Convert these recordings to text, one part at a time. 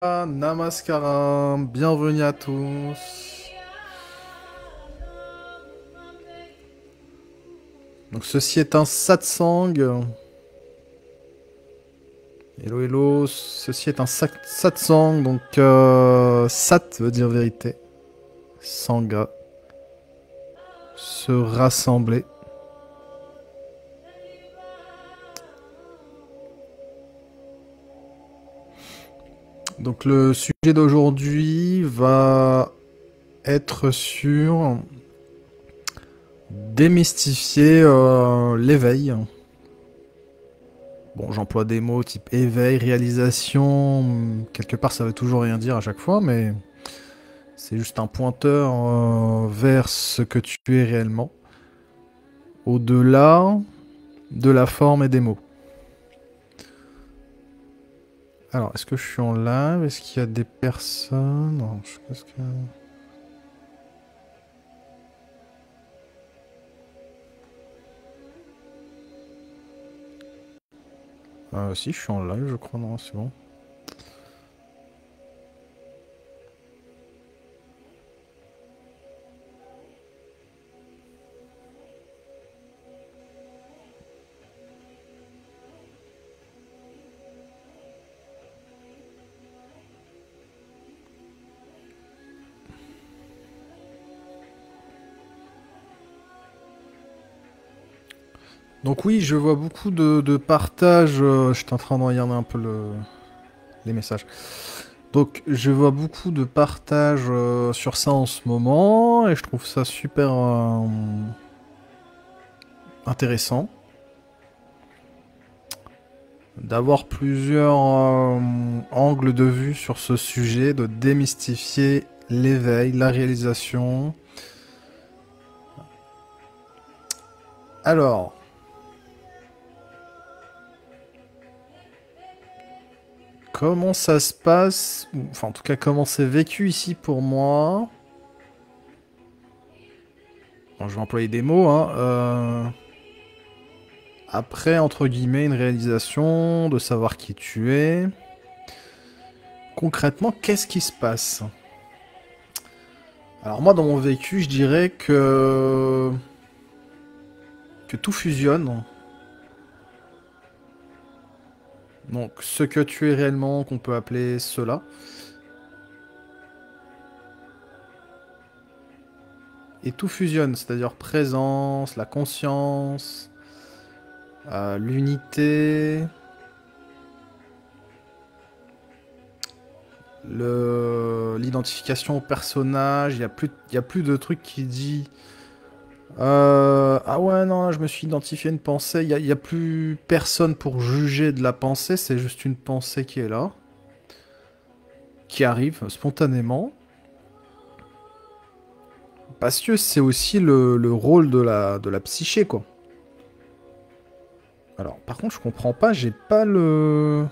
Namaskaram, bienvenue à tous. Donc ceci est un satsang. Hello hello, ceci est un satsang. Donc sat veut dire vérité. Sangha, se rassembler. Donc le sujet d'aujourd'hui va être sur démystifier l'éveil. Bon, j'emploie des mots type éveil, réalisation. Quelque part, ça veut toujours rien dire à chaque fois, mais c'est juste un pointeur vers ce que tu es réellement, au-delà de la forme et des mots. Alors, est-ce que je suis en live? Est-ce qu'il y a des personnes? Non, je pense que... Si, je suis en live, je crois. Non, c'est bon. Donc oui, je vois beaucoup de partages. Je suis en train de regarder un peu les messages. Donc je vois beaucoup de partages sur ça en ce moment et je trouve ça super intéressant d'avoir plusieurs angles de vue sur ce sujet, de démystifier l'éveil, la réalisation. Alors, comment ça se passe? Enfin, en tout cas, comment c'est vécu ici pour moi? Bon, je vais employer des mots, hein. Après, entre guillemets, une réalisation, de savoir qui tu es. Concrètement, qu'est-ce qui se passe? Alors moi, dans mon vécu, je dirais que tout fusionne. Donc, ce que tu es réellement, qu'on peut appeler cela. Et tout fusionne, c'est-à-dire présence, la conscience, l'unité, l'identification au personnage. Il y a plus de trucs qui dit ah ouais, non, là, je me suis identifié à une pensée. Il y a plus personne pour juger de la pensée, c'est juste une pensée qui est là, qui arrive spontanément. Parce que c'est aussi le rôle de la psyché, quoi. Alors, par contre, je comprends pas, j'ai pas le...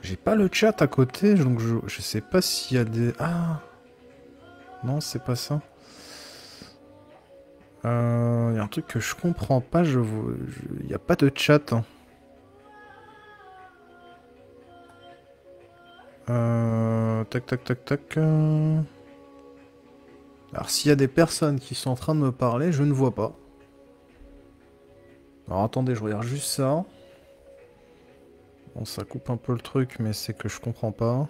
J'ai pas le chat à côté, donc je sais pas s'il y a des... Ah, non, c'est pas ça. Il y a un truc que je comprends pas, il y a pas de chat, hein. Tac, tac, tac, tac. Alors, s'il y a des personnes qui sont en train de me parler, je ne vois pas. Alors, attendez, je regarde juste ça. Bon, ça coupe un peu le truc, mais c'est que je comprends pas.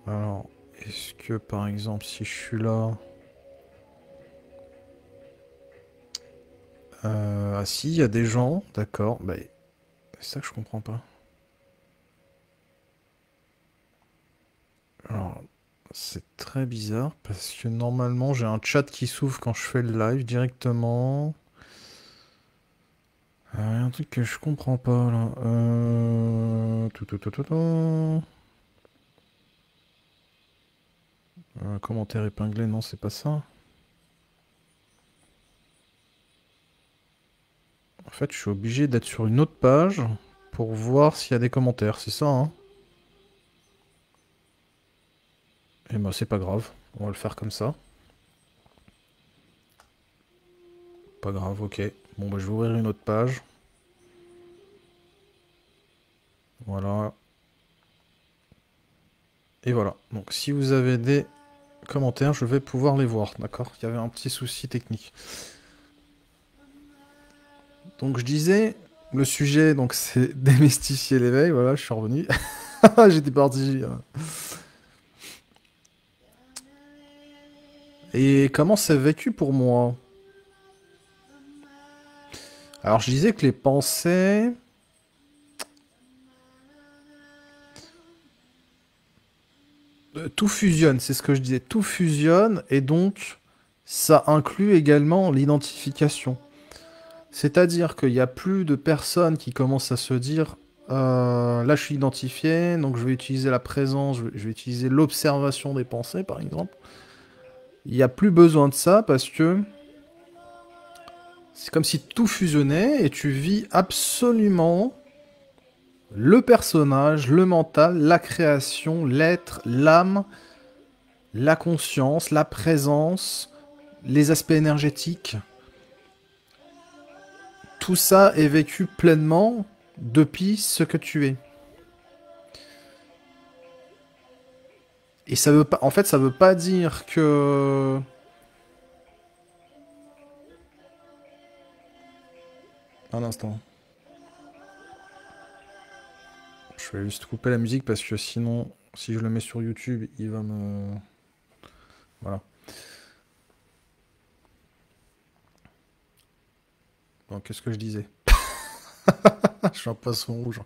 Alors, est-ce que, par exemple, si je suis là... ah si, il y a des gens, d'accord. Bah, c'est ça que je comprends pas. Alors, c'est très bizarre, parce que normalement, j'ai un chat qui s'ouvre quand je fais le live directement. Il y a un truc que je comprends pas, là. Commentaire épinglé, non, c'est pas ça. En fait, je suis obligé d'être sur une autre page pour voir s'il y a des commentaires, c'est ça, hein? Et bah, c'est pas grave. On va le faire comme ça. Pas grave, ok. Bon, bah, je vais ouvrir une autre page. Voilà. Et voilà. Donc si vous avez des commentaires, je vais pouvoir les voir. D'accord? Il y avait un petit souci technique. Donc je disais, le sujet, donc c'est démystifier l'éveil. Voilà, je suis revenu. J'étais parti. Et comment c'est vécu pour moi? Alors je disais que les pensées, tout fusionne, c'est ce que je disais, tout fusionne et donc ça inclut également l'identification. C'est-à-dire qu'il n'y a plus de personnes qui commencent à se dire là je suis identifié, donc je vais utiliser la présence, je vais utiliser l'observation des pensées par exemple. Il n'y a plus besoin de ça parce que c'est comme si tout fusionnait et tu vis absolument le personnage, le mental, la création, l'être, l'âme, la conscience, la présence, les aspects énergétiques. Tout ça est vécu pleinement depuis ce que tu es. Et ça veut pas, en fait, ça veut pas dire que... Un instant. Je vais juste couper la musique parce que sinon, si je le mets sur YouTube, il va me... Voilà. Donc, qu'est-ce que je disais? Je suis un poisson rouge.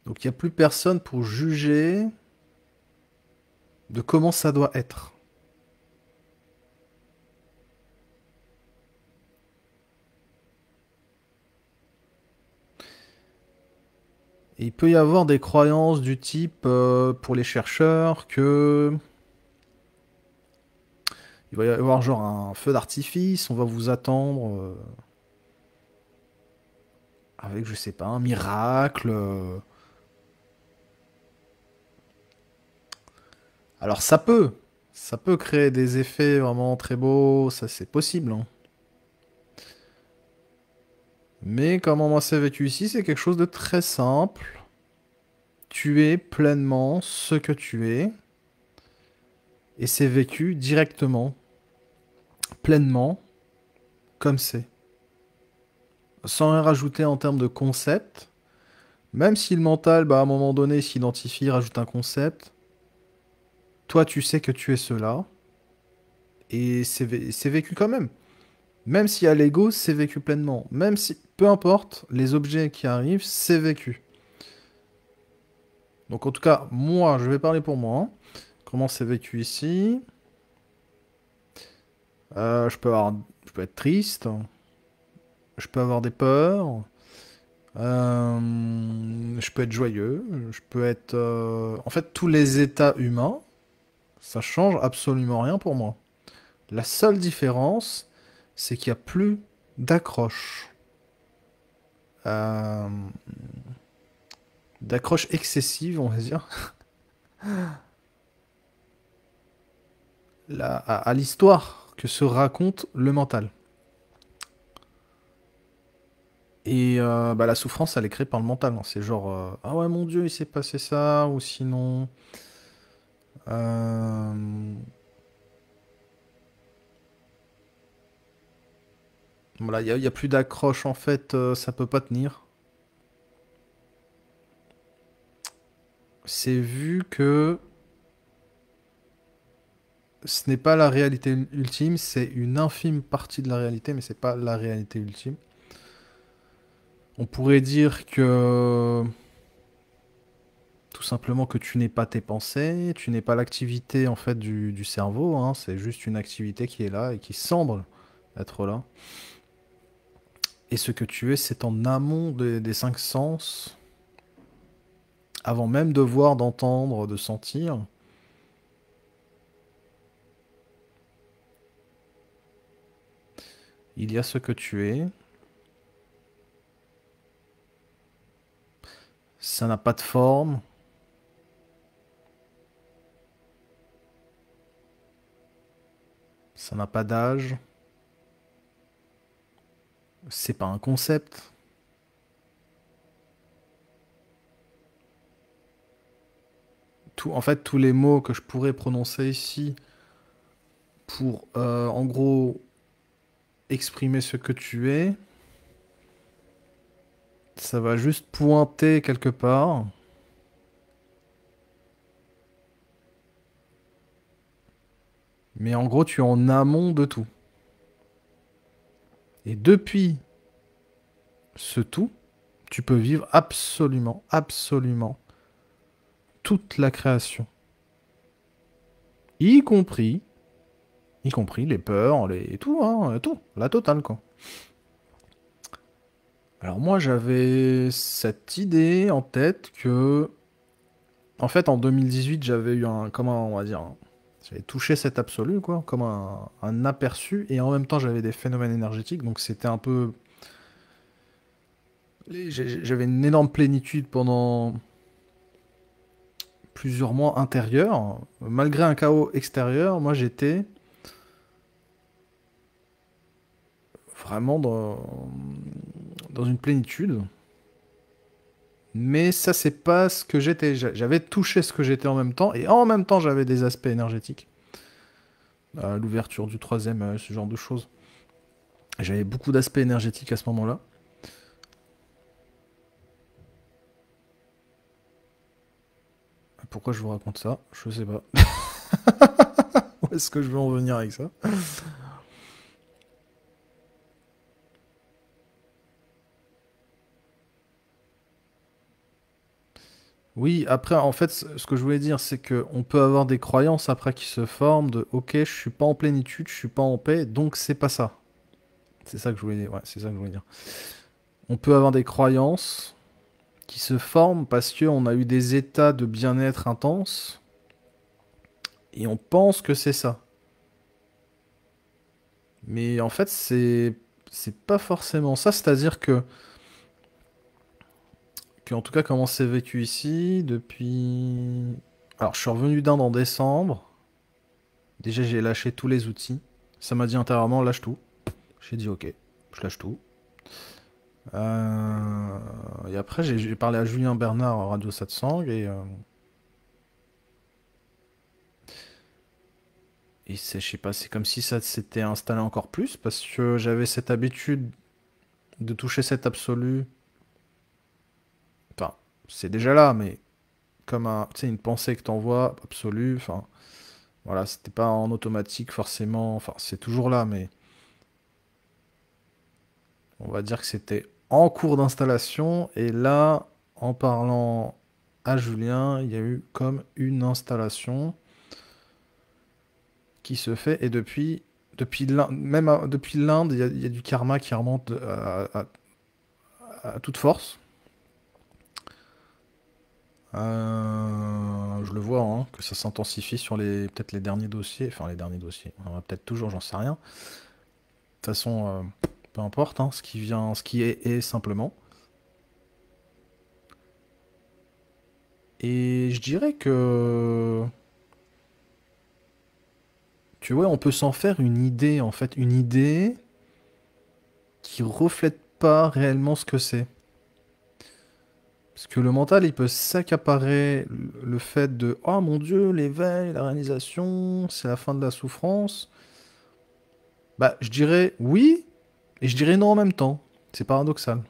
Donc, il n'y a plus personne pour juger de comment ça doit être. Et il peut y avoir des croyances du type, pour les chercheurs, que il va y avoir genre un feu d'artifice, on va vous attendre avec, je sais pas, un miracle. Alors ça peut créer des effets vraiment très beaux, ça c'est possible, hein. Mais comment moi c'est vécu ici, c'est quelque chose de très simple. Tu es pleinement ce que tu es, et c'est vécu directement, pleinement, comme c'est. Sans rien rajouter en termes de concept. Même si le mental, bah, à un moment donné, s'identifie, rajoute un concept, toi, tu sais que tu es cela, et c'est vécu quand même. Même s'il y a l'ego, c'est vécu pleinement. Même si, peu importe, les objets qui arrivent, c'est vécu. Donc en tout cas, moi, je vais parler pour moi, hein. Comment c'est vécu ici? Je peux être triste, je peux avoir des peurs, je peux être joyeux, je peux être... En fait, tous les états humains, ça change absolument rien pour moi. La seule différence, c'est qu'il n'y a plus d'accroche. Euh, d'accroche excessive, on va dire, à l'histoire que se raconte le mental. Et bah, la souffrance, elle est créée par le mental, hein. C'est genre, ah ouais, mon Dieu, il s'est passé ça, ou sinon... euh, voilà, il y a plus d'accroche, en fait, ça peut pas tenir. C'est vu que ce n'est pas la réalité ultime, c'est une infime partie de la réalité, mais c'est pas la réalité ultime. On pourrait dire que tout simplement que tu n'es pas tes pensées, tu n'es pas l'activité en fait du cerveau, hein, c'est juste une activité qui est là et qui semble être là. Et ce que tu es, c'est en amont des cinq sens, avant même de voir, d'entendre, de sentir. Il y a ce que tu es. Ça n'a pas de forme. Ça n'a pas d'âge. C'est pas un concept. En fait, tous les mots que je pourrais prononcer ici pour, en gros, exprimer ce que tu es, ça va juste pointer quelque part. Mais en gros, tu es en amont de tout. Et depuis ce tout, tu peux vivre absolument, absolument toute la création. Y compris, y compris les peurs, tout, hein, tout, la totale, quoi. Alors moi, j'avais cette idée en tête que, en fait, en 2018, j'avais eu comment on va dire, j'avais touché cet absolu, quoi, comme un aperçu, et en même temps, j'avais des phénomènes énergétiques, donc c'était un peu, j'avais une énorme plénitude pendant plusieurs mois intérieurs, malgré un chaos extérieur, moi j'étais vraiment dans une plénitude. Mais ça, c'est pas ce que j'étais. J'avais touché ce que j'étais en même temps, et en même temps, j'avais des aspects énergétiques. L'ouverture du troisième, ce genre de choses. J'avais beaucoup d'aspects énergétiques à ce moment-là. Pourquoi je vous raconte ça? Je sais pas. Où est-ce que je veux en venir avec ça? Oui, après, en fait, ce que je voulais dire, c'est que on peut avoir des croyances après qui se forment de OK, je suis pas en plénitude, je suis pas en paix, donc c'est pas ça. C'est ça que je voulais dire. Ouais, c'est ça que je voulais dire. On peut avoir des croyances qui se forment parce qu'on a eu des états de bien-être intenses et on pense que c'est ça. Mais en fait, c'est pas forcément ça. C'est-à-dire que en tout cas, comment c'est vécu ici depuis. Alors, je suis revenu d'Inde en décembre. Déjà, j'ai lâché tous les outils. Ça m'a dit intérieurement, lâche tout. J'ai dit ok, je lâche tout. Et après, j'ai parlé à Julien Bernard à Radio Satsang et je sais pas, c'est comme si ça s'était installé encore plus parce que j'avais cette habitude de toucher cet absolu. Enfin, c'est déjà là, mais comme tu sais, une pensée que t'envoies absolue. Enfin, voilà, c'était pas en automatique forcément. Enfin, c'est toujours là, mais on va dire que c'était en cours d'installation. Et là, en parlant à Julien, il y a eu comme une installation qui se fait. Et depuis l'Inde, depuis l'Inde, il y a du karma qui remonte à toute force. Je le vois, hein, que ça s'intensifie sur peut-être les derniers dossiers. Enfin, les derniers dossiers. On en a peut-être toujours, j'en sais rien. De toute façon, peu importe, hein, ce qui vient, ce qui est simplement. Et je dirais que, tu vois, on peut s'en faire une idée, en fait, une idée qui reflète pas réellement ce que c'est. Parce que le mental, il peut s'accaparer le fait de oh mon Dieu, l'éveil, la réalisation, c'est la fin de la souffrance. Bah, je dirais oui, et je dirais non en même temps. C'est paradoxal.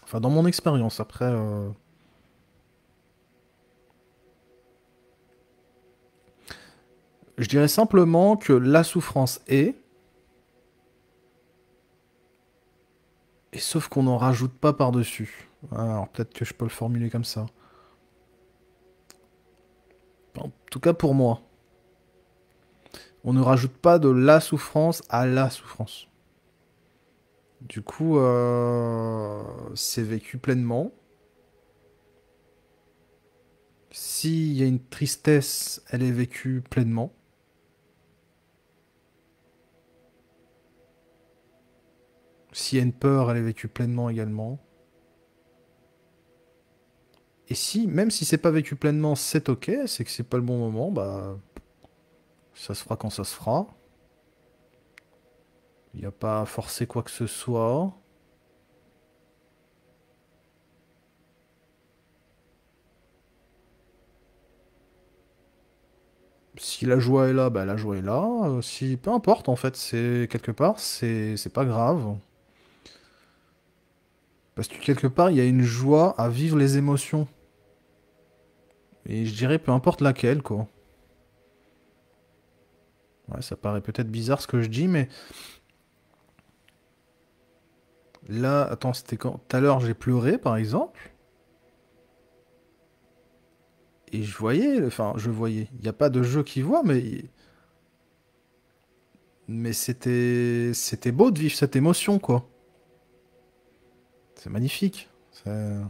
Enfin, dans mon expérience, après, je dirais simplement que la souffrance est, et sauf qu'on n'en rajoute pas par-dessus. Alors peut-être que je peux le formuler comme ça. En tout cas pour moi. On ne rajoute pas de la souffrance à la souffrance. Du coup, c'est vécu pleinement. S'il y a une tristesse, elle est vécue pleinement. S'il y a une peur, elle est vécue pleinement également. Et si, même si c'est pas vécu pleinement, c'est ok, c'est que c'est pas le bon moment, bah ça se fera quand ça se fera. Il n'y a pas à forcer quoi que ce soit. Si la joie est là, bah la joie est là. Si, peu importe en fait, c'est quelque part, c'est pas grave. Parce que quelque part, il y a une joie à vivre les émotions. Et je dirais peu importe laquelle, quoi. Ouais, ça paraît peut-être bizarre ce que je dis, mais là, attends, c'était quand? Tout à l'heure, j'ai pleuré, par exemple, et je voyais, enfin, je voyais. Il n'y a pas de jeu qui voit, mais c'était beau de vivre cette émotion, quoi. C'est magnifique. En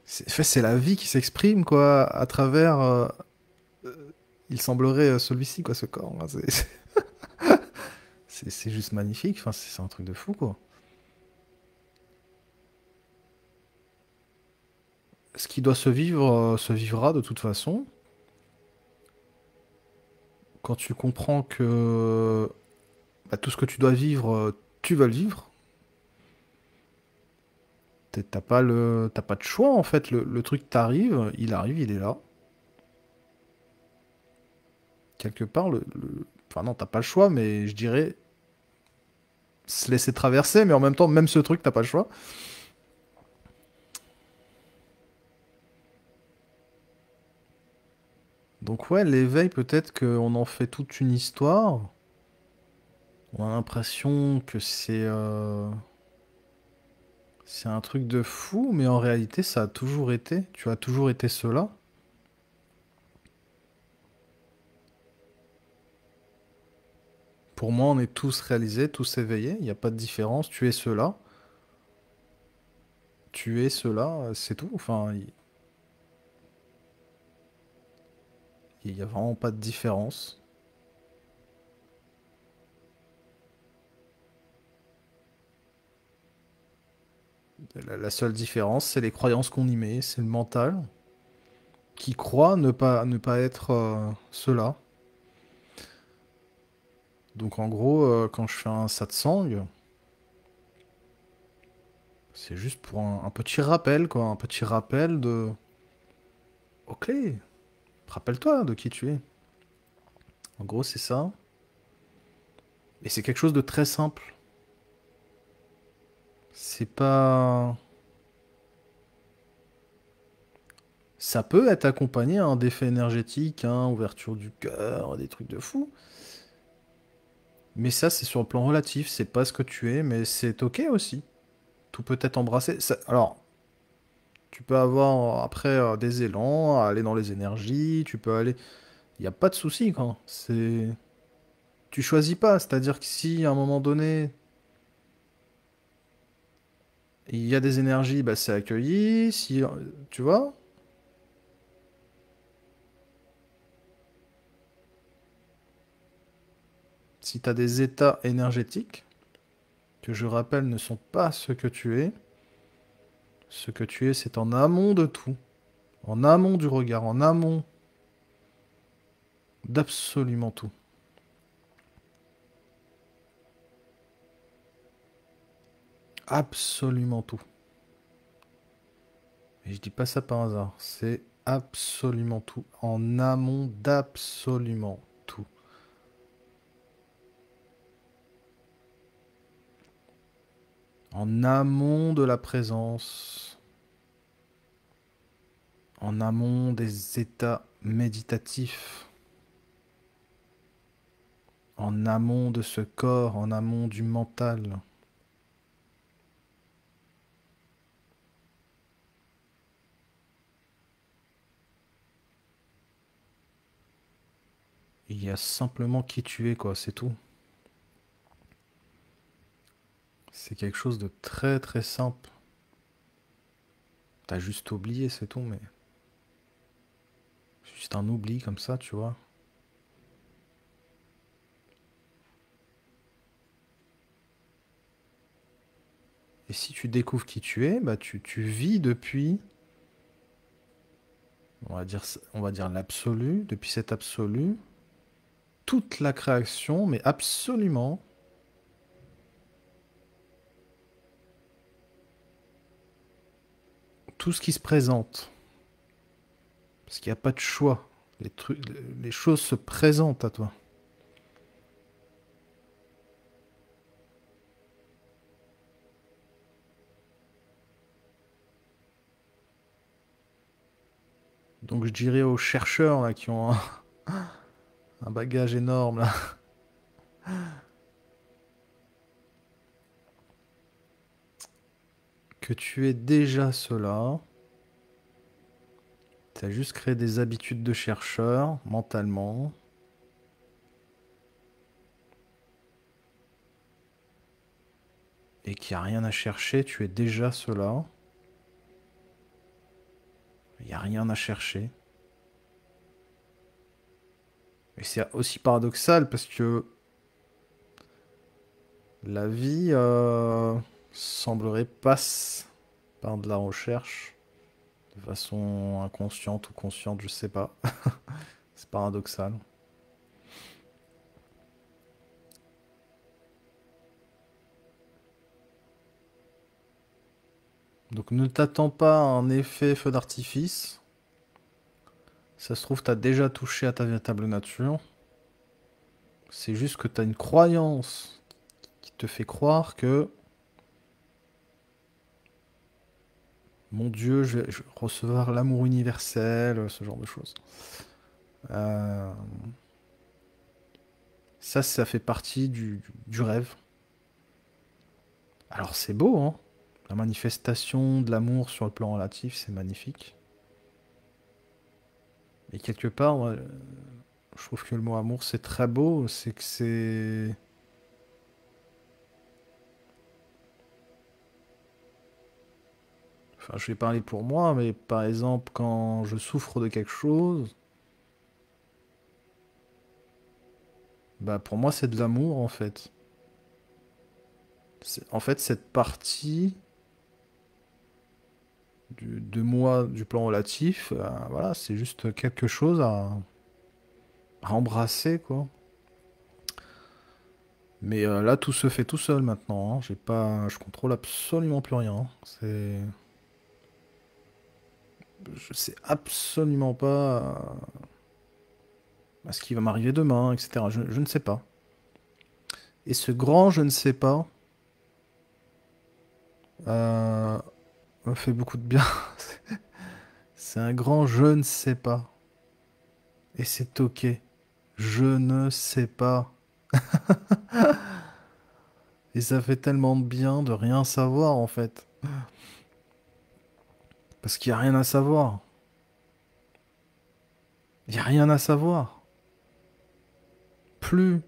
fait, c'est la vie qui s'exprime, quoi, à travers. Il semblerait celui-ci, quoi, ce corps. Hein, c'est juste magnifique. Enfin, c'est un truc de fou, quoi. Ce qui doit se vivre se vivra de toute façon. Quand tu comprends que bah, tout ce que tu dois vivre, tu vas le vivre. T'as pas de choix en fait. Le truc t'arrive, il est là. Quelque part, enfin non, t'as pas le choix, mais je dirais se laisser traverser, mais en même temps, même ce truc, t'as pas le choix. Donc ouais, l'éveil, peut-être qu'on en fait toute une histoire. On a l'impression que c'est un truc de fou, mais en réalité, ça a toujours été. Tu as toujours été cela. Pour moi, on est tous réalisés, tous éveillés. Il n'y a pas de différence. Tu es cela. Tu es cela, c'est tout. Enfin, il n'y a vraiment pas de différence. La seule différence, c'est les croyances qu'on y met. C'est le mental qui croit ne pas être cela. Donc en gros, quand je fais un satsang, c'est juste pour un petit rappel, quoi. Un petit rappel de... Ok, rappelle-toi de qui tu es. En gros, c'est ça. Et c'est quelque chose de très simple. C'est pas... Ça peut être accompagné d'effets énergétiques, hein, ouverture du cœur, des trucs de fou. Mais ça, c'est sur le plan relatif. C'est pas ce que tu es, mais c'est ok aussi. Tout peut être embrassé. Alors, tu peux avoir après des élans, aller dans les énergies, tu peux aller... Il n'y a pas de souci, quand. C'est... Tu choisis pas. C'est-à-dire que si, à un moment donné, il y a des énergies, bah, c'est accueilli. Si, tu vois? Si tu as des états énergétiques, que je rappelle ne sont pas ce que tu es, ce que tu es, c'est en amont de tout. En amont du regard, en amont d'absolument tout. Absolument tout. Et je dis pas ça par hasard. C'est absolument tout. En amont d'absolument tout. En amont de la présence. En amont des états méditatifs. En amont de ce corps. En amont du mental. Il y a simplement qui tu es, quoi. C'est tout. C'est quelque chose de très très simple. T'as juste oublié, c'est tout, mais... Juste un oubli comme ça, tu vois. Et si tu découvres qui tu es, bah tu vis depuis, on va dire l'absolu, depuis cet absolu, toute la création, mais absolument, tout ce qui se présente. Parce qu'il n'y a pas de choix. Les choses se présentent à toi. Donc je dirais aux chercheurs là, qui ont un bagage énorme là, que tu es déjà cela. Tu as juste créé des habitudes de chercheur mentalement. Et qu'il n'y a rien à chercher, tu es déjà cela. Il n'y a rien à chercher. Et c'est aussi paradoxal parce que la vie semblerait passe par de la recherche de façon inconsciente ou consciente, je sais pas. C'est paradoxal. Donc ne t'attends pas à un effet feu d'artifice. Ça se trouve, t'as déjà touché à ta véritable nature. C'est juste que t'as une croyance qui te fait croire que, mon Dieu, je vais recevoir l'amour universel, ce genre de choses. Euh, ça fait partie du rêve. Alors c'est beau, hein? La manifestation de l'amour sur le plan relatif, c'est magnifique. Et quelque part, ouais, je trouve que le mot amour, c'est très beau. C'est que c'est... Enfin, je vais parler pour moi, mais par exemple, quand je souffre de quelque chose, bah pour moi, c'est de l'amour, en fait. En fait, cette partie de moi, du plan relatif, voilà, c'est juste quelque chose à embrasser, quoi. Mais là, tout se fait tout seul maintenant, hein. J'ai pas, je contrôle absolument plus rien, hein. Je sais absolument pas ce qui va m'arriver demain, etc. Je ne sais pas. Et ce grand je ne sais pas euh, me fait beaucoup de bien. C'est un grand je ne sais pas. Et c'est ok. Je ne sais pas. Et ça fait tellement de bien de rien savoir en fait. Parce qu'il n'y a rien à savoir. Il n'y a rien à savoir. Plus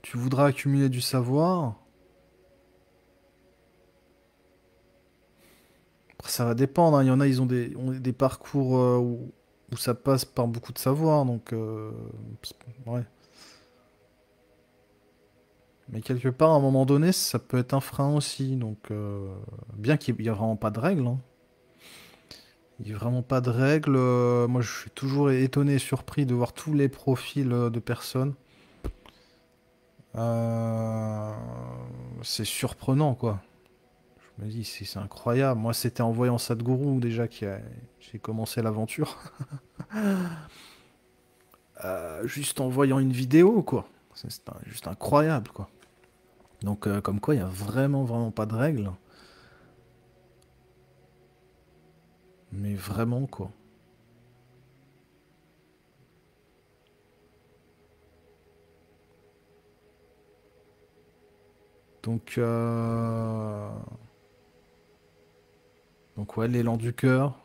tu voudras accumuler du savoir, après, ça va dépendre, hein. Il y en a, ils ont des parcours où ça passe par beaucoup de savoir. Donc, ouais. Mais quelque part, à un moment donné, ça peut être un frein aussi. Donc, bien qu'il n'y ait vraiment pas de règles, hein. Il n'y a vraiment pas de règles. Moi, je suis toujours étonné et surpris de voir tous les profils de personnes. Euh, c'est surprenant, quoi. Je me dis, c'est incroyable. Moi, c'était en voyant Sadhguru déjà que j'ai commencé l'aventure. Juste en voyant une vidéo, quoi. Juste incroyable, quoi. Donc, comme quoi, il n'y a vraiment, vraiment pas de règles. Mais vraiment, quoi. Donc, donc ouais, l'élan du cœur,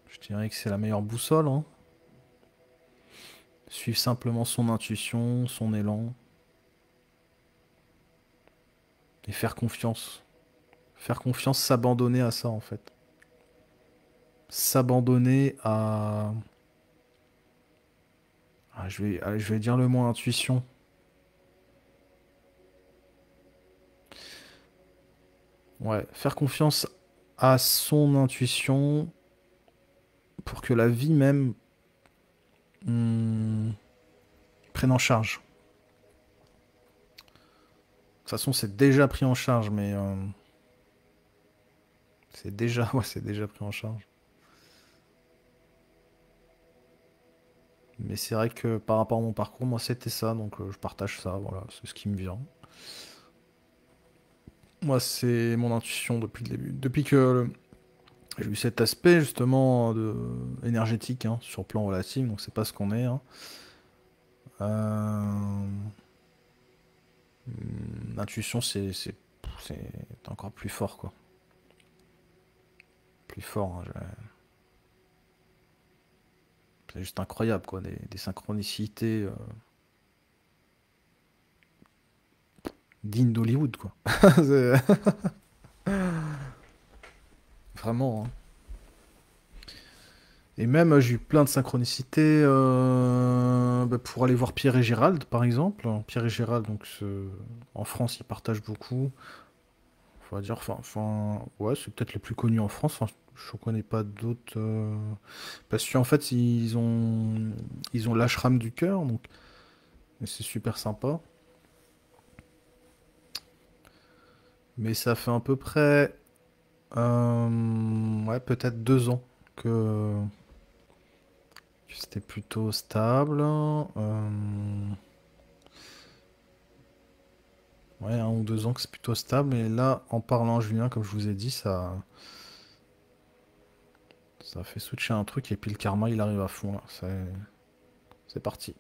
je dirais que c'est la meilleure boussole, hein. Suivre simplement son intuition, son élan, et faire confiance. Faire confiance, s'abandonner à ça, en fait. S'abandonner à... je vais dire le mot intuition. Ouais, faire confiance à son intuition pour que la vie même prenne en charge. toute façon, c'est déjà pris en charge, mais c'est déjà, ouais, c'est déjà pris en charge. Mais c'est vrai que par rapport à mon parcours, moi, c'était ça, donc je partage ça, voilà, c'est ce qui me vient. Moi, c'est mon intuition depuis le début. Depuis que j'ai eu cet aspect, justement, énergétique, hein, sur le plan relatif, donc c'est pas ce qu'on est, hein. Euh, L'intuition, c'est encore plus fort, quoi. Plus fort, hein, c'est juste incroyable, quoi. Des synchronicités dignes d'Hollywood, quoi. C'est- Vraiment, hein. Et même, j'ai eu plein de synchronicités bah, pour aller voir Pierre et Gérald, par exemple. Pierre et Gérald, donc en France, ils partagent beaucoup. Faut dire, ouais, c'est peut-être le plus connu en France. Enfin, je ne connais pas d'autres. Parce qu'en fait, ils ont l'ashram du cœur, donc et c'est super sympa. Mais ça fait à peu près, ouais, peut-être 2 ans que c'était plutôt stable. Ouais, 1 ou 2 ans que c'est plutôt stable. Et là, en parlant à Julien, comme je vous ai dit, ça fait switcher un truc et puis le karma, il arrive à fond là. C'est parti.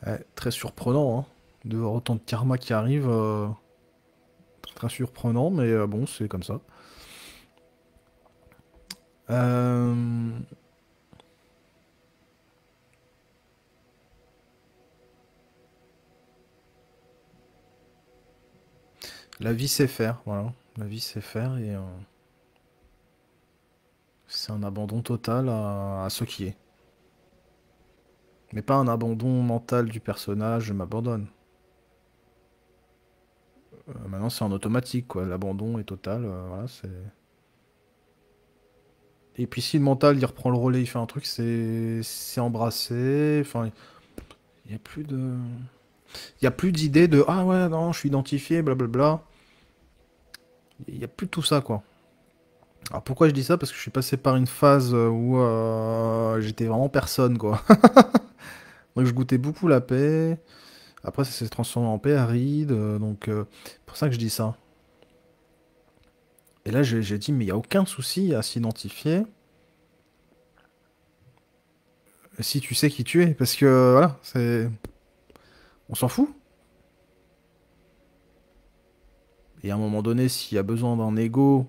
Ouais, très surprenant, hein, de voir autant de karma qui arrive. Très, très surprenant, mais bon, c'est comme ça. Euh, la vie sait faire, voilà. La vie sait faire et c'est un abandon total à ce qui est. Mais pas un abandon mental du personnage, je m'abandonne. Maintenant, c'est en automatique, quoi. L'abandon est total, voilà, c'est... Et puis si le mental, il reprend le relais, il fait un truc, c'est embrassé. Enfin, il y a plus de... Il y a plus d'idée de «Ah ouais, non, je suis identifié, blablabla». Il y a plus tout ça, quoi. Alors pourquoi je dis ça? Parce que je suis passé par une phase où j'étais vraiment personne, quoi. Donc je goûtais beaucoup la paix. Après, ça s'est transformé en paix aride. Donc, pour ça que je dis ça. Et là, j'ai dit, mais il n'y a aucun souci à s'identifier si tu sais qui tu es. Parce que, voilà, c'est... On s'en fout. Et à un moment donné, s'il y a besoin d'un ego,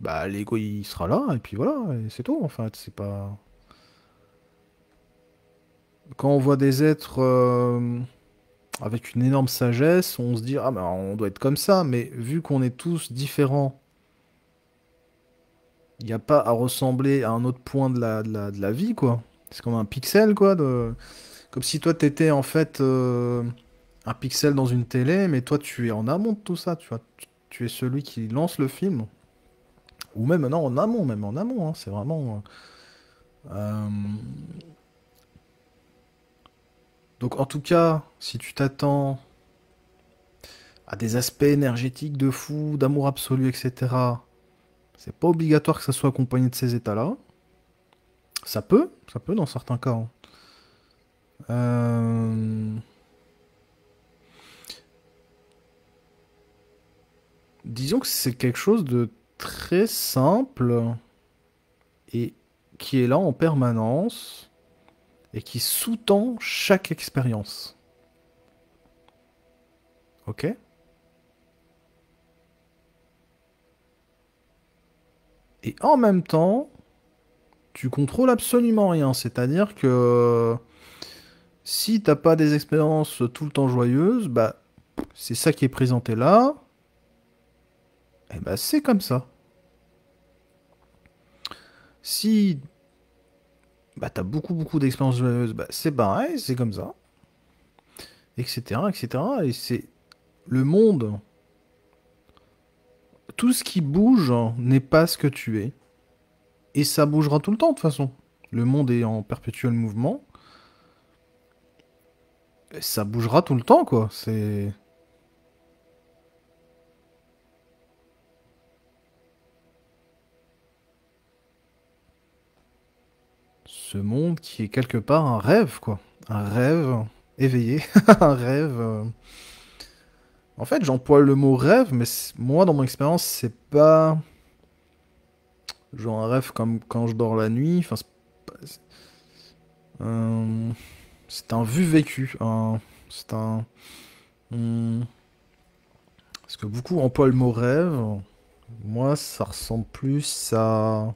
bah l'ego, il sera là. Et puis voilà, et c'est tout, en fait. C'est pas... Quand on voit des êtres avec une énorme sagesse, on se dit, ah ben, on doit être comme ça. Mais vu qu'on est tous différents, il n'y a pas à ressembler à un autre point de la vie, quoi. C'est comme un pixel, quoi. Comme si toi, t'étais en fait un pixel dans une télé, mais toi, tu es en amont de tout ça, tu vois. Tu es celui qui lance le film. Ou même, non, même en amont, hein. C'est vraiment... euh, Donc, en tout cas, si tu t'attends à des aspects énergétiques de fou, d'amour absolu, etc., c'est pas obligatoire que ça soit accompagné de ces états-là. Ça peut dans certains cas, hein. Euh, Disons que c'est quelque chose de très simple et qui est là en permanence et qui sous-tend chaque expérience. Ok? Et en même temps, tu contrôles absolument rien. C'est-à-dire que si t'as pas des expériences tout le temps joyeuses, bah c'est ça qui est présenté là, et bah c'est comme ça. Si bah t'as beaucoup d'expériences joyeuses, bah c'est pareil, c'est comme ça, etc., etc. Et c'est le monde. Tout ce qui bouge n'est pas ce que tu es. Et ça bougera tout le temps, de toute façon. Le monde est en perpétuel mouvement. Ça bougera tout le temps, quoi. C'est ce monde qui est quelque part un rêve, quoi. Un rêve éveillé, un rêve. En fait, j'emploie le mot rêve, mais moi, dans mon expérience, c'est pas genre un rêve comme quand je dors la nuit. Enfin, euh, c'est un vu vécu. C'est un. hum, Parce que beaucoup emploient le mot rêve. Moi, ça ressemble plus à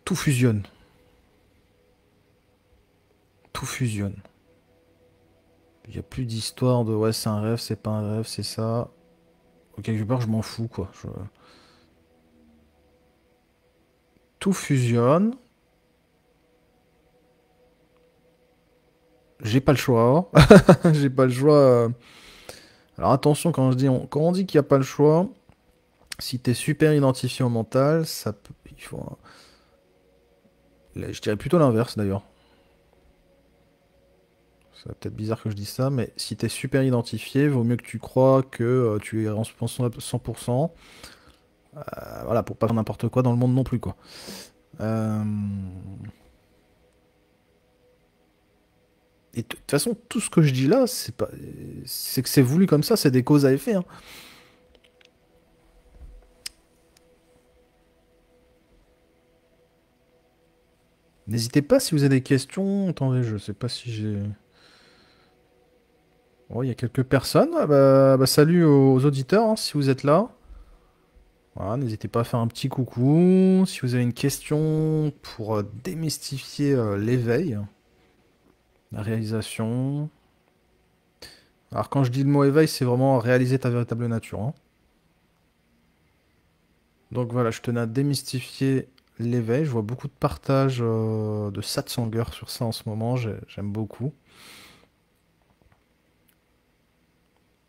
tout fusionne. Tout fusionne. Il n'y a plus d'histoire de ouais, c'est un rêve, c'est pas un rêve, c'est ça. Au quelque part, je m'en fous, quoi. Tout fusionne. J'ai pas le choix. J'ai pas le choix. Alors attention, quand on dit qu'il n'y a pas le choix, si t'es super identifié au mental, ça peut. Il faut, là, je dirais plutôt l'inverse d'ailleurs. C'est peut-être bizarre que je dise ça, mais si t'es super identifié, vaut mieux que tu crois que tu es en 100%. Voilà, pour pas faire n'importe quoi dans le monde non plus, quoi. Euh, Et de toute façon, tout ce que je dis là, c'est pas, c'est que c'est voulu comme ça, c'est des causes à effet, hein. N'hésitez pas si vous avez des questions. Attendez, je sais pas si j'ai. Oh, il y a quelques personnes. Ah bah, salut aux auditeurs, hein, si vous êtes là. Voilà, n'hésitez pas à faire un petit coucou. Si vous avez une question pour démystifier l'éveil, la réalisation. Alors quand je dis le mot éveil, c'est vraiment réaliser ta véritable nature, hein. Donc voilà, je tenais à démystifier l'éveil. Je vois beaucoup de partages de satsanger sur ça en ce moment. J'aime beaucoup.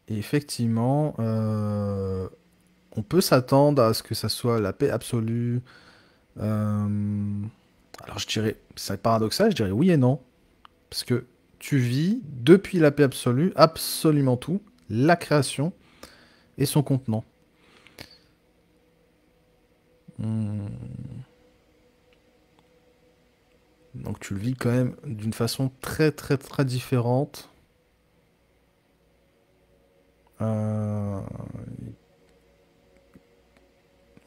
Et effectivement, on peut s'attendre à ce que ça soit la paix absolue. Euh, alors je dirais, c'est paradoxal, je dirais oui et non. Parce que tu vis depuis la paix absolue absolument tout, la création et son contenant. Hmm. Donc tu le vis quand même d'une façon très très très différente. Euh,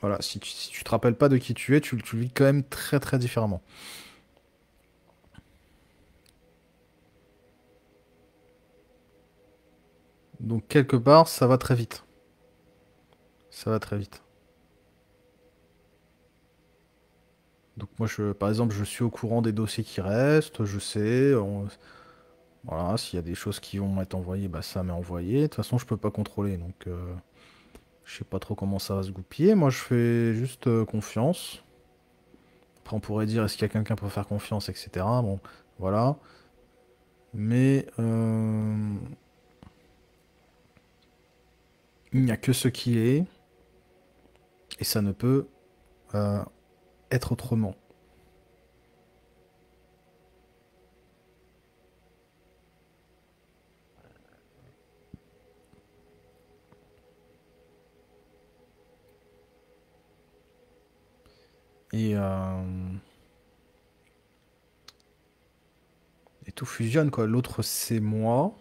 Voilà, si tu te rappelles pas de qui tu es, tu le vis quand même très très différemment. Donc quelque part, ça va très vite. Ça va très vite. Donc moi, par exemple, je suis au courant des dossiers qui restent, je sais, voilà, s'il y a des choses qui vont m'être envoyées, bah ça m'est envoyé. De toute façon, je peux pas contrôler, donc je sais pas trop comment ça va se goupiller. Moi, je fais juste confiance. Après, on pourrait dire, est-ce qu'il y a quelqu'un pour faire confiance, etc. Bon, voilà. Mais il n'y a que ce qui est, et ça ne peut euh, être autrement. Et, et tout fusionne, quoi. L'autre, c'est moi.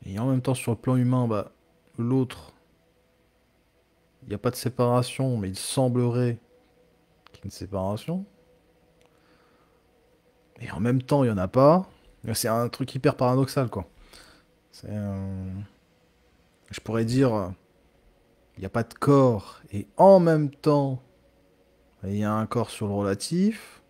Et en même temps, sur le plan humain, bah, l'autre, il n'y a pas de séparation, mais il semblerait qu'il y ait une séparation. Et en même temps, il n'y en a pas. C'est un truc hyper paradoxal, quoi. Je pourrais dire, il n'y a pas de corps, et en même temps, il y a un corps sur le relatif.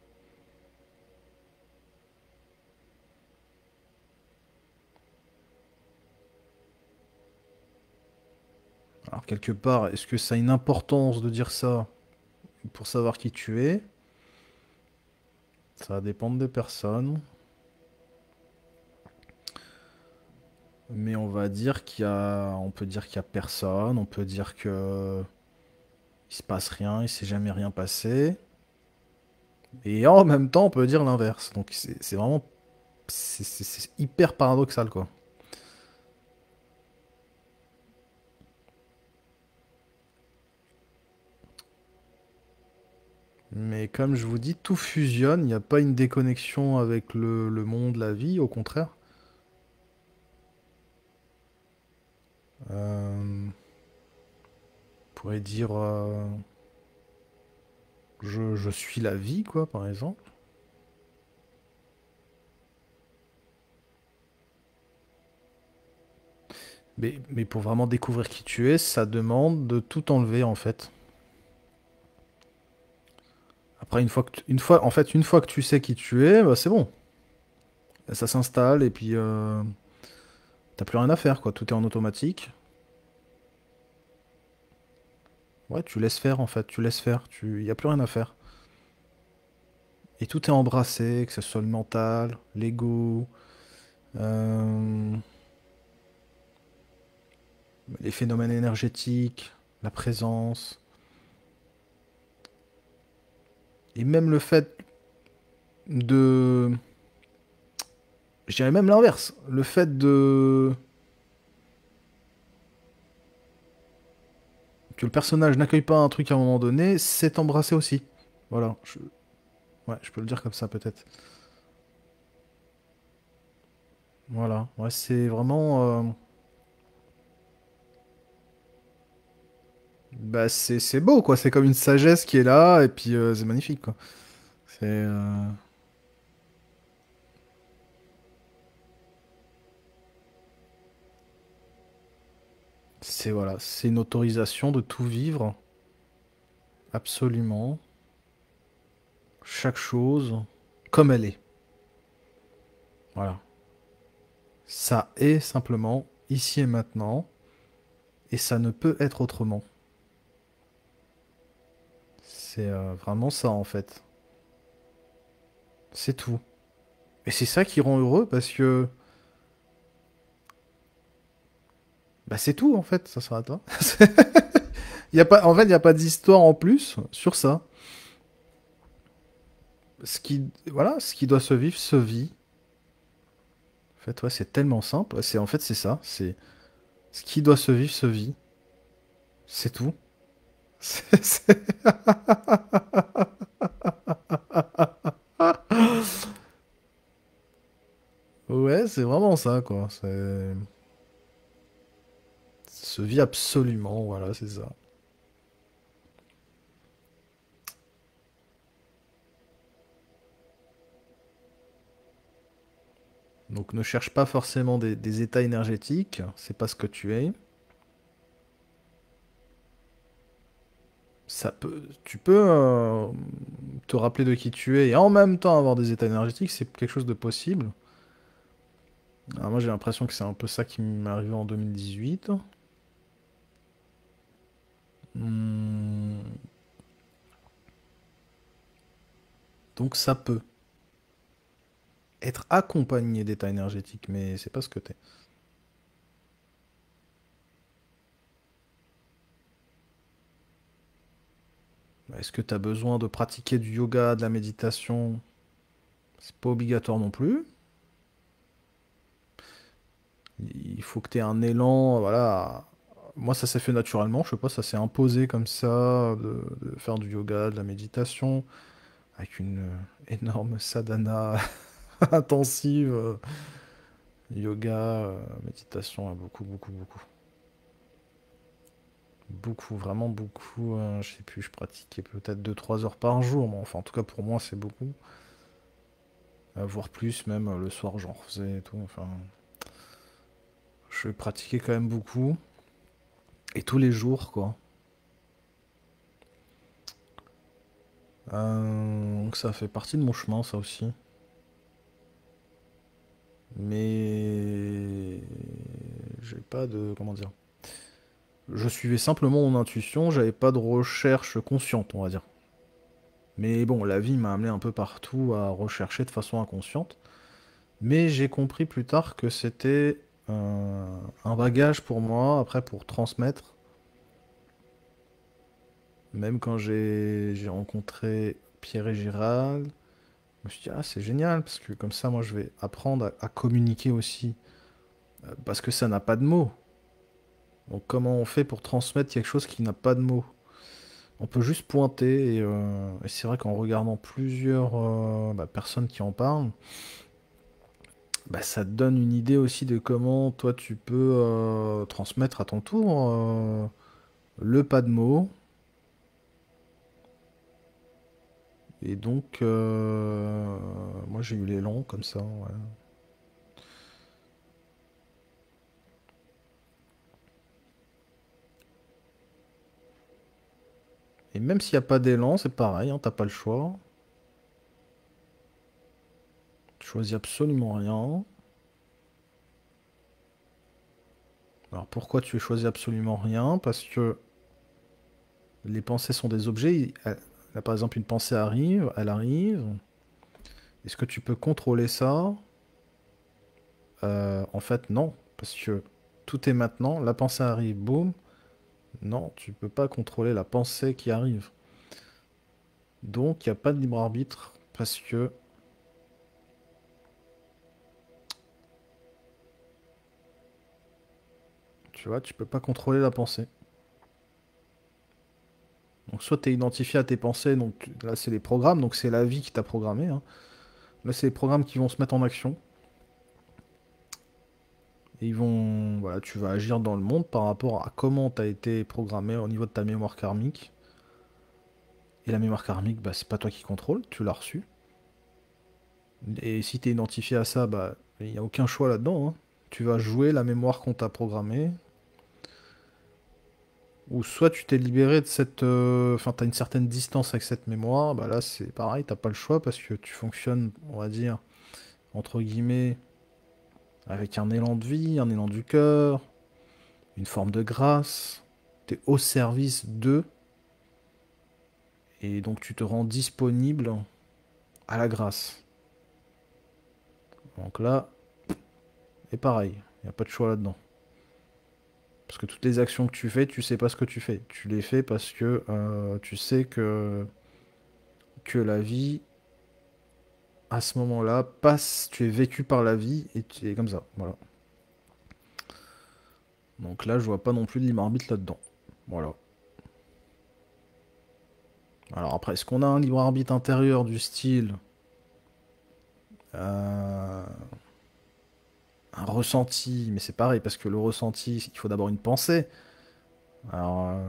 Alors, quelque part, est-ce que ça a une importance de dire ça pour savoir qui tu es? Ça va dépendre des personnes. Mais on va dire on peut dire qu'il y a personne, on peut dire que Il se passe rien, il s'est jamais rien passé. Et en même temps, on peut dire l'inverse. Donc c'est vraiment... c'est hyper paradoxal, quoi. Mais comme je vous dis, tout fusionne, il n'y a pas une déconnexion avec le monde, la vie, au contraire. On pourrait dire je suis la vie, quoi, par exemple. Mais pour vraiment découvrir qui tu es, ça demande de tout enlever, en fait. Après, une fois que tu sais qui tu es, bah, c'est bon. Ça s'installe et puis t'as plus rien à faire, quoi. Tout est en automatique. Ouais, tu laisses faire, en fait. Tu laisses faire. Y a plus rien à faire. Et tout est embrassé, que ce soit le mental, l'ego, euh, les phénomènes énergétiques, la présence, et même le fait de... Je dirais même l'inverse. Le fait de... que le personnage n'accueille pas un truc à un moment donné, c'est embrassé aussi. Voilà. Ouais, je peux le dire comme ça peut-être. Voilà. Ouais, c'est vraiment... bah, c'est beau, quoi. C'est comme une sagesse qui est là, et puis c'est magnifique, quoi. C'est... c'est voilà, c'est une autorisation de tout vivre, absolument, chaque chose, comme elle est. Voilà. Ça est simplement ici et maintenant, et ça ne peut être autrement. C'est vraiment ça en fait. C'est tout. Et c'est ça qui rend heureux parce que bah, c'est tout en fait, ça s'arrête là. Il y a pas, en fait, il n'y a pas d'histoire en plus sur ça. Voilà, ce qui doit se vivre se vit. En fait, ouais, c'est tellement simple. C'est en fait c'est ça. C'est ce qui doit se vivre se vit. C'est tout. C'est- Ouais, c'est vraiment ça quoi. C'est se vit absolument. Voilà, c'est ça. Donc ne cherche pas forcément des états énergétiques, c'est pas ce que tu es. Tu peux te rappeler de qui tu es et en même temps avoir des états énergétiques, c'est quelque chose de possible. Alors moi j'ai l'impression que c'est un peu ça qui m'est arrivé en 2018. Hmm, donc ça peut être accompagné d'états énergétiques, mais c'est pas ce que t'es. Est-ce que tu as besoin de pratiquer du yoga, de la méditation? C'est pas obligatoire non plus. Il faut que tu aies un élan, voilà. Moi, ça s'est fait naturellement, je sais pas, ça s'est imposé comme ça, de faire du yoga, de la méditation, avec une énorme sadhana intensive. Yoga, méditation, beaucoup, beaucoup, beaucoup. Beaucoup, vraiment beaucoup. Je sais plus, je pratiquais peut-être 2 3 heures par jour, mais enfin, en tout cas, pour moi, c'est beaucoup. Voire plus, même le soir, j'en refaisais et tout. Enfin, je pratiquais quand même beaucoup. Et tous les jours, quoi. Donc ça fait partie de mon chemin, ça aussi. Mais j'ai pas de... Comment dire? Je suivais simplement mon intuition, j'avais pas de recherche consciente, on va dire. Mais bon, la vie m'a amené un peu partout à rechercher de façon inconsciente. Mais j'ai compris plus tard que c'était un bagage pour moi, après pour transmettre. Même quand j'ai rencontré Pierre et Gérald, je me suis dit, ah, c'est génial, parce que comme ça, moi, je vais apprendre à communiquer aussi. Parce que ça n'a pas de mots. Donc, comment on fait pour transmettre quelque chose qui n'a pas de mots? On peut juste pointer, et c'est vrai qu'en regardant plusieurs personnes qui en parlent, bah, ça te donne une idée aussi de comment toi tu peux transmettre à ton tour le pas de mots. Et donc, moi j'ai eu l'élan comme ça. Ouais. Et même s'il n'y a pas d'élan, c'est pareil, hein, t'as pas le choix. Tu choisis absolument rien. Alors pourquoi tu choisis absolument rien? Parce que les pensées sont des objets. Là, par exemple, une pensée arrive, elle arrive. Est-ce que tu peux contrôler ça? En fait, non. Parce que tout est maintenant. La pensée arrive, boum. Non, tu peux pas contrôler la pensée qui arrive. Donc, il n'y a pas de libre arbitre. Parce que, tu vois, tu peux pas contrôler la pensée. Donc, soit tu es identifié à tes pensées. Donc, là, c'est les programmes. Donc, c'est la vie qui t'a programmé, hein. Là, c'est les programmes qui vont se mettre en action. Et ils vont, voilà, tu vas agir dans le monde par rapport à comment tu as été programmé au niveau de ta mémoire karmique. Et la mémoire karmique, bah, c'est pas toi qui contrôle, tu l'as reçue. Et si tu es identifié à ça, bah, il n'y a aucun choix là-dedans, hein. Tu vas jouer la mémoire qu'on t'a programmée. Ou soit tu t'es libéré de cette... Enfin, tu as une certaine distance avec cette mémoire. Bah là, c'est pareil, t'as pas le choix parce que tu fonctionnes, on va dire, entre guillemets, avec un élan de vie, un élan du cœur, une forme de grâce. Tu es au service d'eux. Et donc tu te rends disponible à la grâce. Donc là, c'est pareil, il n'y a pas de choix là-dedans. Parce que toutes les actions que tu fais, tu sais pas ce que tu fais. Tu les fais parce que tu sais que la vie, à ce moment-là, passe, tu es vécu par la vie et tu es comme ça. Voilà. Donc là, je vois pas non plus de libre arbitre là-dedans. Voilà. Alors après, est-ce qu'on a un libre arbitre intérieur du style euh, un ressenti? Mais c'est pareil, parce que le ressenti, il faut d'abord une pensée. Alors,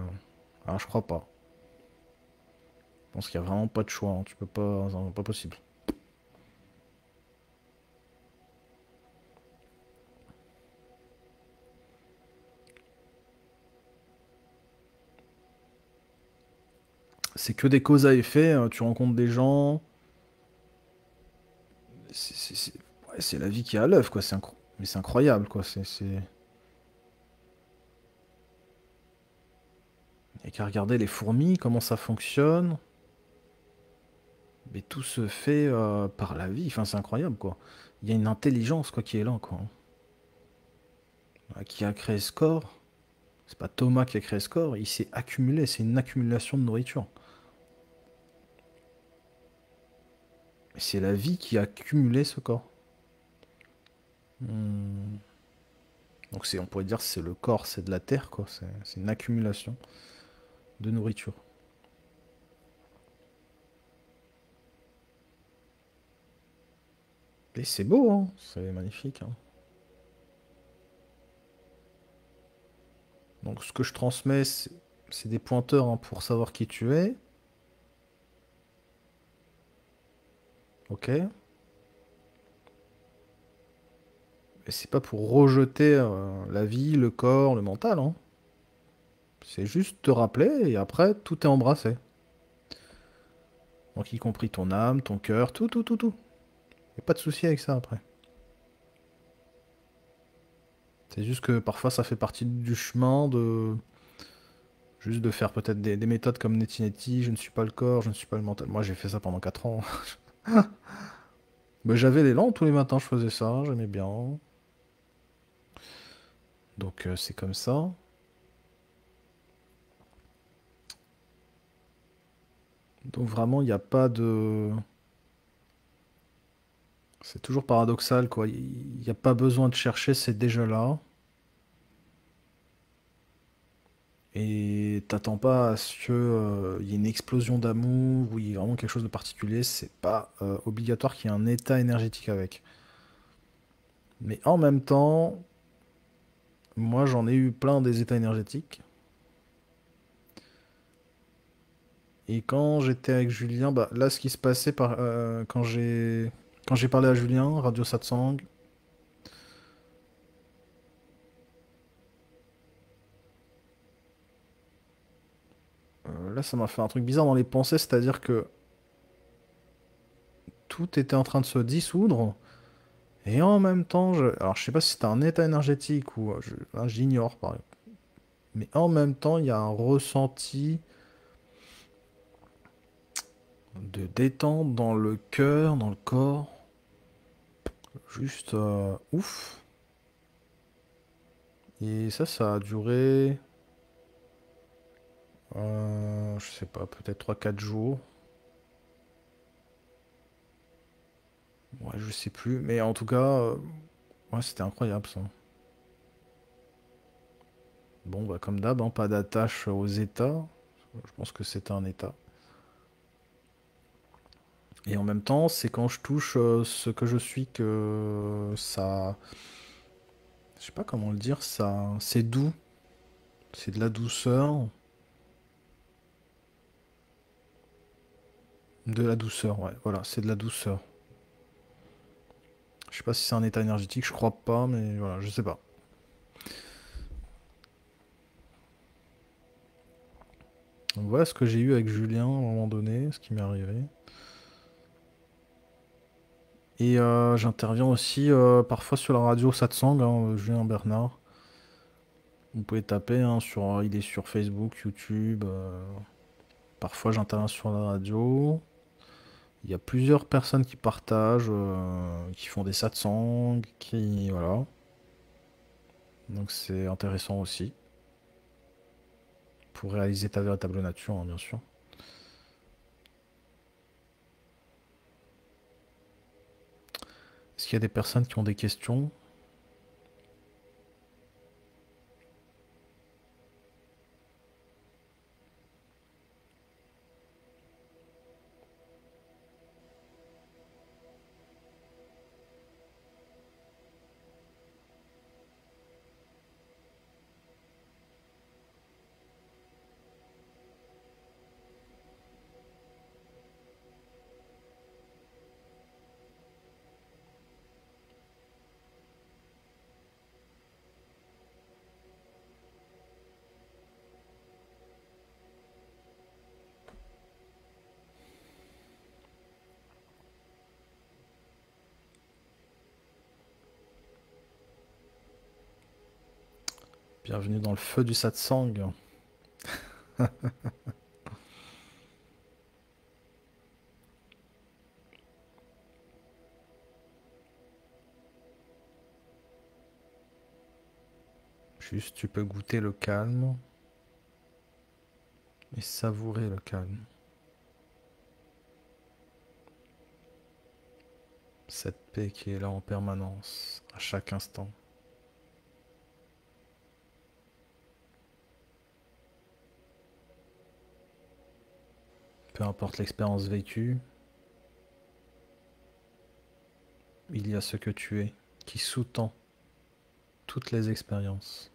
alors je crois pas. Je pense qu'il y a vraiment pas de choix, hein. Tu peux pas, c'est pas possible. C'est que des causes à effet, tu rencontres des gens, ouais, c'est la vie qui est à l'œuvre, quoi. Mais c'est incroyable, quoi. Il y a qu'à regarder les fourmis, comment ça fonctionne. Mais tout se fait par la vie. Enfin, c'est incroyable, quoi. Il y a une intelligence, quoi, qui est là, quoi. Qui a créé ce corps. C'est pas Thomas qui a créé ce corps. Il s'est accumulé. C'est une accumulation de nourriture. Et c'est la vie qui a accumulé ce corps. Hmm. Donc on pourrait dire que c'est le corps, c'est de la terre, quoi. C'est une accumulation de nourriture. Et c'est beau, hein. C'est magnifique, hein. Donc ce que je transmets, c'est des pointeurs, hein, pour savoir qui tu es. Ok? Et c'est pas pour rejeter la vie, le corps, le mental, hein. C'est juste te rappeler et après tout est embrassé. Donc y compris ton âme, ton cœur, tout, tout, tout, tout. Y a pas de souci avec ça après. C'est juste que parfois ça fait partie du chemin de juste de faire peut-être des méthodes comme Neti Neti, je ne suis pas le corps, je ne suis pas le mental. Moi j'ai fait ça pendant 4 ans. Mais j'avais l'élan tous les matins, je faisais ça, j'aimais bien. Donc c'est comme ça. Donc vraiment, il n'y a pas de... C'est toujours paradoxal, quoi. Il n'y a pas besoin de chercher, c'est déjà là. Et t'attends pas à ce que, il y ait une explosion d'amour ou il y ait vraiment quelque chose de particulier. C'est pas obligatoire qu'il y ait un état énergétique avec. Mais en même temps, moi j'en ai eu plein des états énergétiques. Et quand j'étais avec Julien, bah là ce qui se passait quand j'ai parlé à Julien, Radio Satsang, là ça m'a fait un truc bizarre dans les pensées, c'est-à-dire que tout était en train de se dissoudre. Et en même temps, alors je sais pas si c'était un état énergétique ou là, j'ignore par exemple. Mais en même temps, il y a un ressenti de détente dans le cœur, dans le corps. Juste ouf. Et ça a duré, je sais pas, peut-être 3 4 jours. Ouais, je sais plus. Mais en tout cas, ouais, c'était incroyable ça. Bon, bah comme d'hab, hein, pas d'attache aux états. Je pense que c'est un état. Et en même temps, c'est quand je touche ce que je suis que ça... Je sais pas comment le dire, ça... C'est doux. C'est de la douceur. De la douceur, ouais. Voilà, c'est de la douceur. Je sais pas si c'est un état énergétique, je crois pas, mais voilà, je sais pas. Donc voilà ce que j'ai eu avec Julien à un moment donné, ce qui m'est arrivé. Et j'interviens aussi parfois sur la radio Satsang, hein, Julien Bernard. Vous pouvez taper, hein, il est sur Facebook, YouTube. Parfois j'interviens sur la radio. Il y a plusieurs personnes qui partagent, qui font des satsangs, qui... Voilà. Donc c'est intéressant aussi. Pour réaliser ta véritable nature, hein, bien sûr. Est-ce qu'il y a des personnes qui ont des questions? Bienvenue dans le feu du satsang. Juste, tu peux goûter le calme et savourer le calme. Cette paix qui est là en permanence, à chaque instant. Peu importe l'expérience vécue, il y a ce que tu es qui sous-tend toutes les expériences.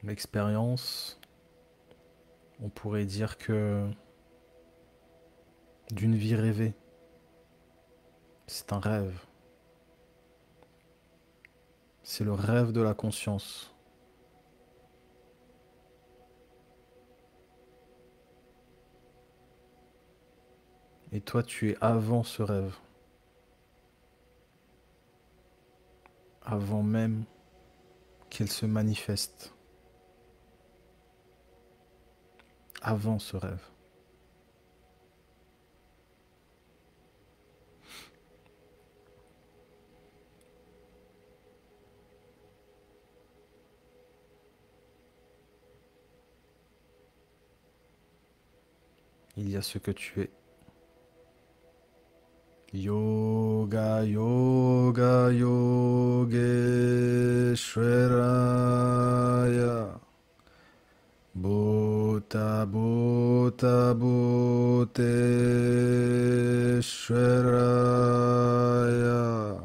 L'expérience, on pourrait dire que d'une vie rêvée, c'est un rêve. C'est le rêve de la conscience. Et toi, tu es avant ce rêve, avant même qu'il se manifeste, avant ce rêve. il y a ce que tu es. Yoga, yoga, yogeshwaraya. Bhuta, bhuta, bhuteshwaraya.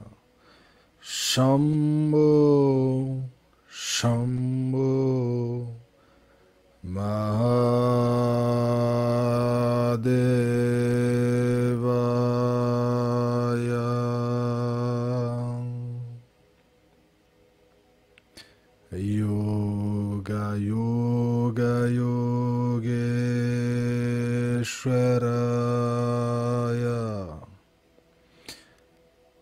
Shambho, Shambho, Mahadevaya. Yoga, yoga, yogeshwaraya.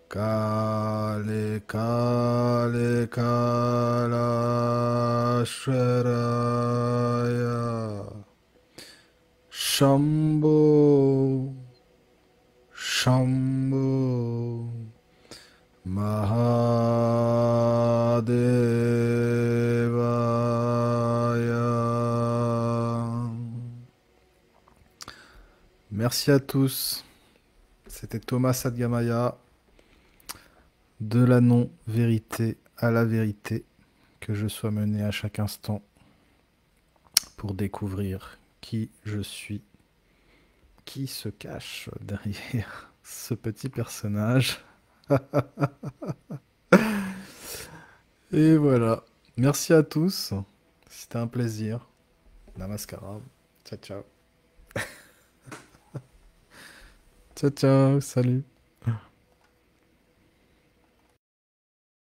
Kale, kale, kalashwaraya. Shambho, Shambho, Mahadevaya. Merci à tous. C'était Thomas Sadgamaya, de la non-vérité à la vérité, que je sois mené à chaque instant pour découvrir qui je suis, qui se cache derrière ce petit personnage. Et voilà. Merci à tous. C'était un plaisir. Namaskara. Ciao, ciao. Ciao, ciao. Salut.